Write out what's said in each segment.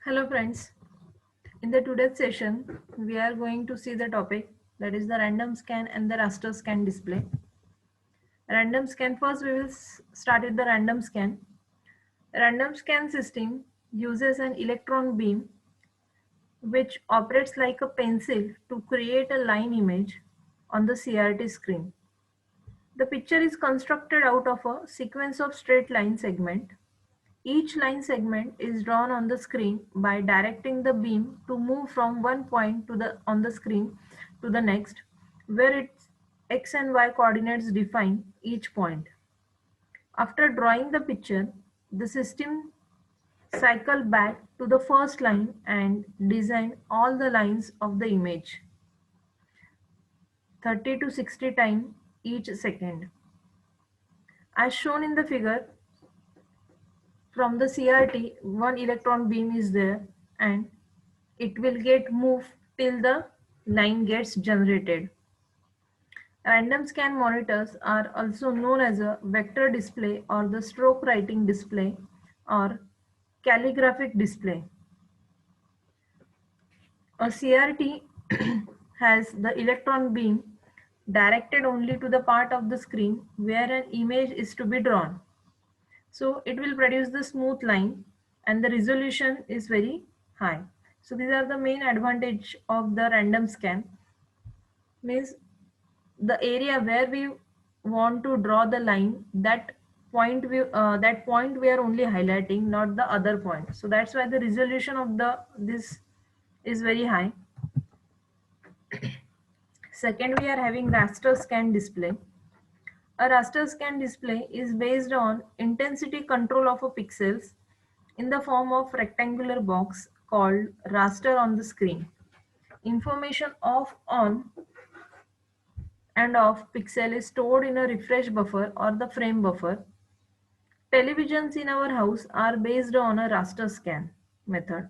Hello friends, in the today's session we are going to see the topic that is the random scan and the raster scan display. Random scan, first we will start with the random scan. Random scan system uses an electron beam which operates like a pencil to create a line image on the CRT screen. The picture is constructed out of a sequence of straight line segment. Each line segment is drawn on the screen by directing the beam to move from one point on the screen to the next, where its x and y coordinates define each point. After drawing the picture, the system cycle back to the first line and design all the lines of the image 30 to 60 times each second. As shown in the figure, from the CRT, one electron beam is there and it will get moved till the line gets generated. Random scan monitors are also known as a vector display or the stroke writing display or calligraphic display. A CRT has the electron beam directed only to the part of the screen where an image is to be drawn. So it will produce the smooth line and the resolution is very high. So these are the main advantage of the random scan. Means the area where we want to draw the line, that point we are only highlighting, not the other point. So that's why the resolution of this is very high. Second, we are having raster scan display. A raster scan display is based on intensity control of a pixels in the form of rectangular box called raster on the screen. Information of on and off pixel is stored in a refresh buffer or the frame buffer. Televisions in our house are based on a raster scan method.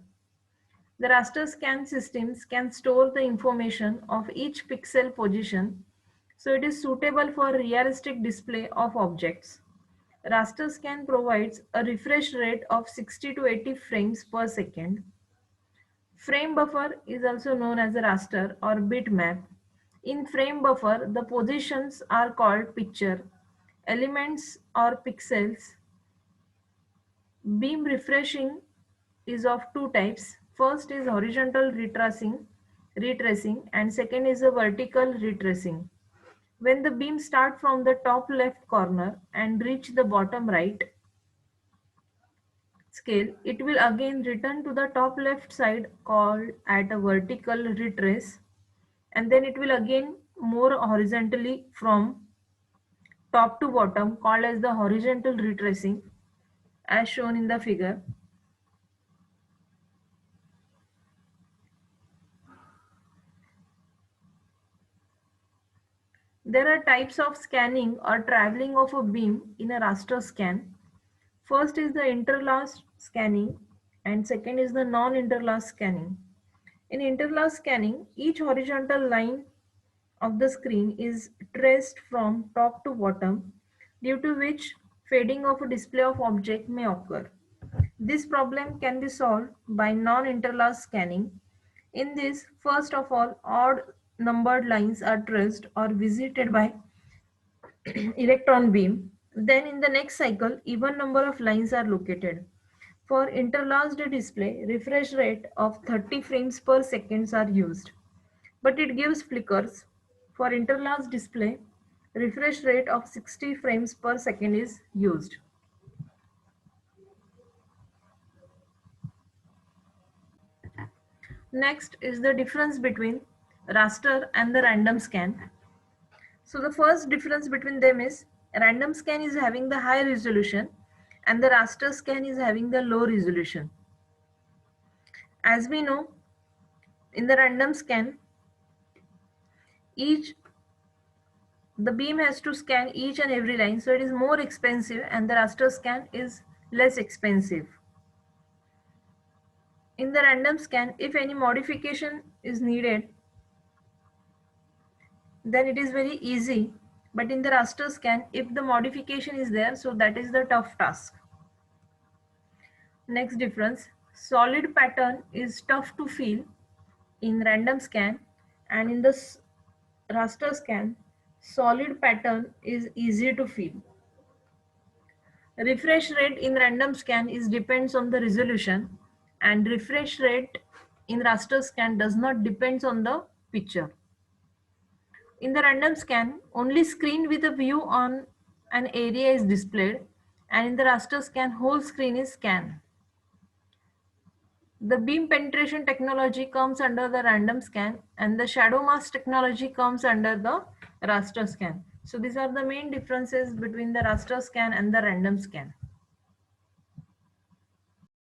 The raster scan systems can store the information of each pixel position, so it is suitable for realistic display of objects. Raster scan provides a refresh rate of 60 to 80 frames per second. Frame buffer is also known as a raster or bitmap. In frame buffer, the positions are called picture elements or pixels. Beam refreshing is of two types. First is horizontal retracing and second is a vertical retracing. When the beam start from the top left corner and reach the bottom right scale, it will again return to the top left side called at a vertical retrace, and then it will again more horizontally from top to bottom called as the horizontal retracing as shown in the figure. There are types of scanning or traveling of a beam in a raster scan. First is the interlaced scanning and second is the non-interlaced scanning. In interlaced scanning, each horizontal line of the screen is traced from top to bottom, due to which fading of a display of object may occur. This problem can be solved by non-interlaced scanning. In this, first of all, odd numbered lines are traced or visited by electron beam. Then in the next cycle, even number of lines are located. For interlaced display, refresh rate of 30 frames per second are used, but it gives flickers. For interlaced display, refresh rate of 60 frames per second is used. Next is the difference between raster and the random scan. So the first difference between them is random scan is having the high resolution and the raster scan is having the low resolution. As we know, in the random scan, each the beam has to scan each and every line, so it is more expensive, and the raster scan is less expensive. In the random scan, if any modification is needed, then it is very easy, but in the raster scan, if the modification is there, so that is the tough task. Next difference, Solid pattern is tough to feel in random scan, and in the raster scan, solid pattern is easy to feel. Refresh rate in random scan is depends on the resolution, and refresh rate in raster scan does not depends on the picture. In the random scan, only screen with a view on an area is displayed, and in the raster scan, whole screen is scanned. The beam penetration technology comes under the random scan, and the shadow mask technology comes under the raster scan. So these are the main differences between the raster scan and the random scan.